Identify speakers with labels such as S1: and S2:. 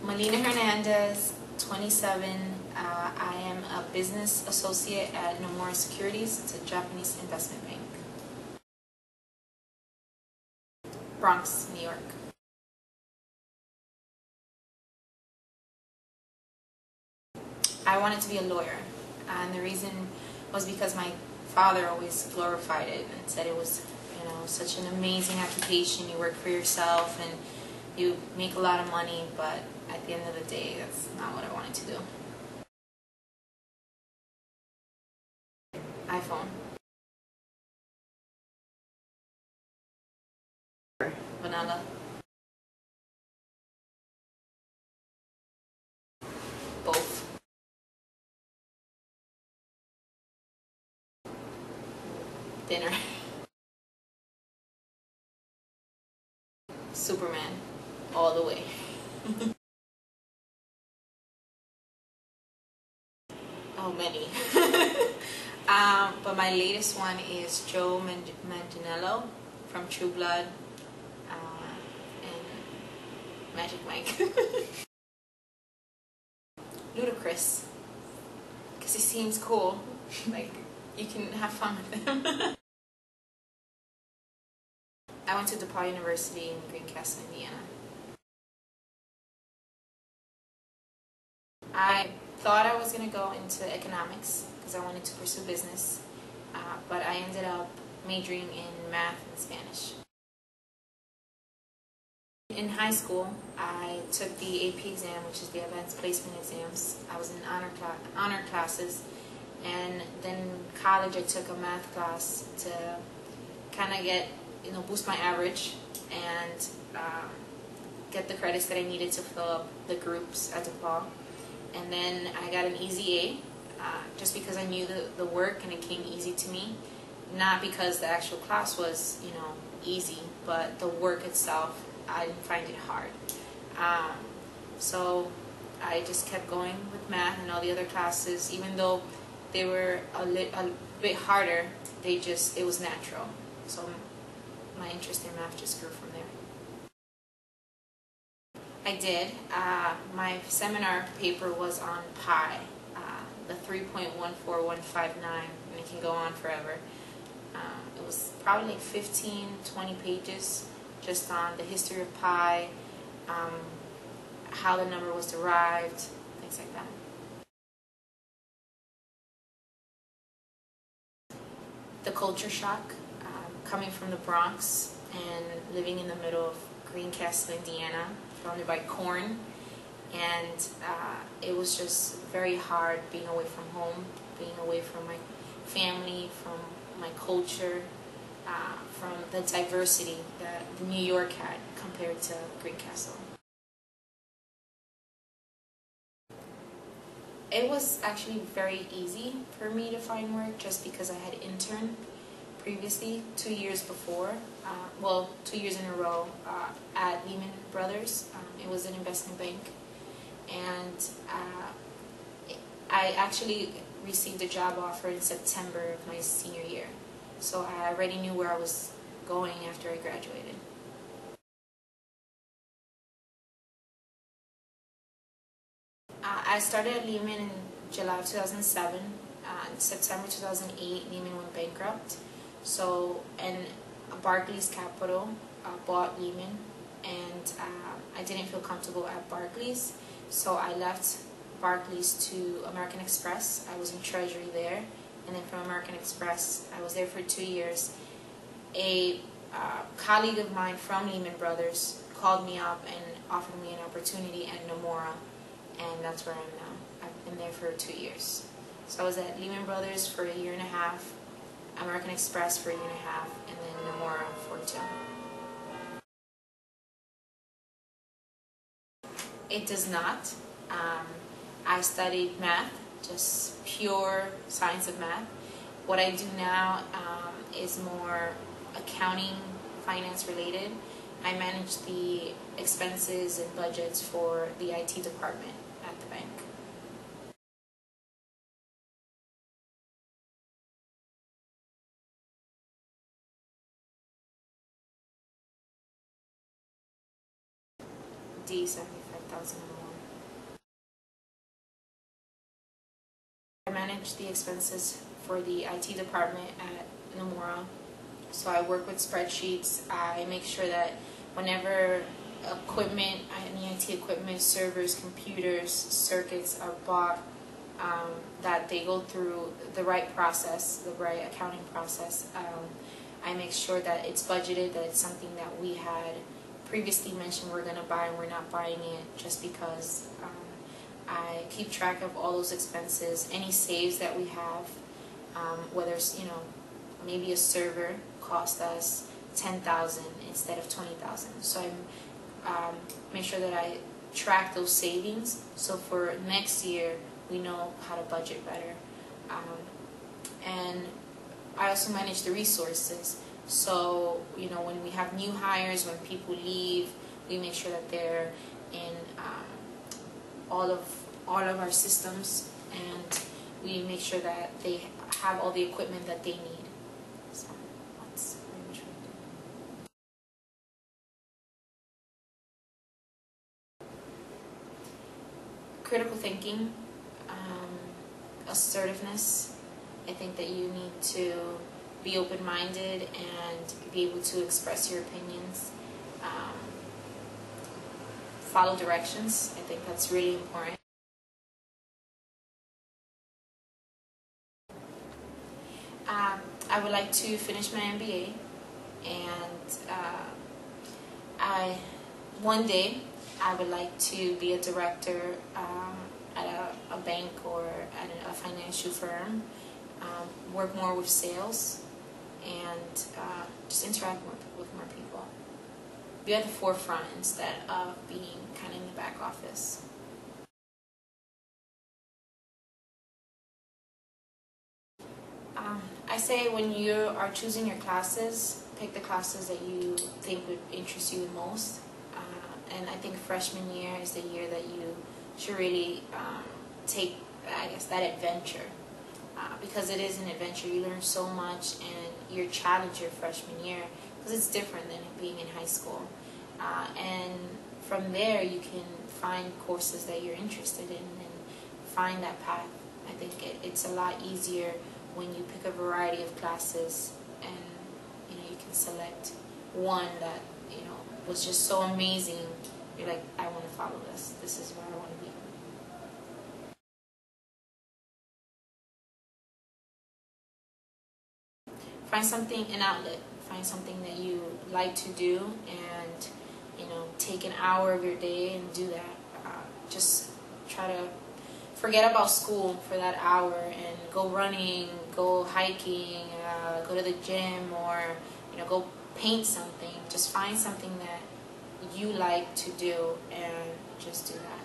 S1: Melina Hernandez, 27. I am a business associate at Nomura Securities. It's a Japanese investment bank. Bronx, New York. I wanted to be a lawyer, and the reason was because my father always glorified it and said it was, such an amazing occupation. You work for yourself and you make a lot of money, but at the end of the day, that's not what I wanted to do. iPhone. Vanilla. Both. Dinner. Superman. All the way. Oh, many. But my latest one is Joe Manganiello from True Blood and Magic Mike. Ludacris, because he seems cool. Like, you can have fun with him. I went to DePaul University in Greencastle, Indiana. I thought I was going to go into economics because I wanted to pursue business, but I ended up majoring in math and Spanish. In high school, I took the AP exam, which is the Advanced Placement Exams. I was in honor classes, and then in college I took a math class to kind of get, boost my average and get the credits that I needed to fill up the groups at DePaul. And then I got an easy A, just because I knew the work and it came easy to me. Not because the actual class was, easy, but the work itself, I didn't find it hard. So I just kept going with math and all the other classes, even though they were a bit harder, it was natural. So my interest in math just grew from there. I did. My seminar paper was on pi, the 3.14159, and it can go on forever. It was probably like 15, 20 pages just on the history of pi, how the number was derived, things like that. The culture shock, coming from the Bronx and living in the middle of Greencastle, Indiana, surrounded by corn, and it was just very hard being away from home, being away from my family, from my culture, from the diversity that New York had compared to Greencastle. It was actually very easy for me to find work just because I had interned previously 2 years before, 2 years in a row at Lehman Brothers. It was an investment bank, and I actually received a job offer in September of my senior year, so I already knew where I was going after I graduated. I started at Lehman in July 2007. In September 2008, Lehman went bankrupt. So, and Barclays Capital bought Lehman, and I didn't feel comfortable at Barclays, so I left Barclays to American Express. I was in treasury there, and then from American Express, I was there for 2 years. A colleague of mine from Lehman Brothers called me up and offered me an opportunity at Nomura, and that's where I am now. I've been there for 2 years. So I was at Lehman Brothers for 1.5 years, American Express for 1.5 years, and then Nomura for 2. It does not. I studied math, just pure science of math. What I do now is more accounting, finance related. I manage the expenses and budgets for the IT department at the bank. D, 75,000 or more. manage the expenses for the IT department at Nomura. So I work with spreadsheets. I make sure that whenever equipment, any IT equipment, servers, computers, circuits are bought, that they go through the right process, the right accounting process. I make sure that it's budgeted, that it's something that we had previously mentioned we're going to buy and we're not buying it just because. I keep track of all those expenses, any saves that we have, whether it's, maybe a server cost us $10,000 instead of $20,000. So I make sure that I track those savings. So for next year, we know how to budget better. And I also manage the resources. So when we have new hires, when people leave, we make sure that they're in all of our systems, and we make sure that they have all the equipment that they need. So that's pretty much what I do. Critical thinking, assertiveness. I think that you need to be open-minded and be able to express your opinions. Follow directions. I think that's really important. I would like to finish my MBA, and one day I would like to be a director at a bank or at a financial firm, work more with sales, and just interact with more people. Be at the forefront instead of being kind of in the back office. I say when you are choosing your classes, pick the classes that you think would interest you the most. And I think freshman year is the year that you should really take, I guess, that adventure. Because it is an adventure. You learn so much, and you're challenged your freshman year because it's different than being in high school. And from there, you can find courses that you're interested in and find that path. I think it's a lot easier when you pick a variety of classes, and you can select one that was just so amazing. You're like, I want to follow this. This is where I want to be. Find something, an outlet. Find something that you like to do, and take an hour of your day and do that. Just try to forget about school for that hour and go running, go hiking, go to the gym, or go paint something. Just find something that you like to do and just do that.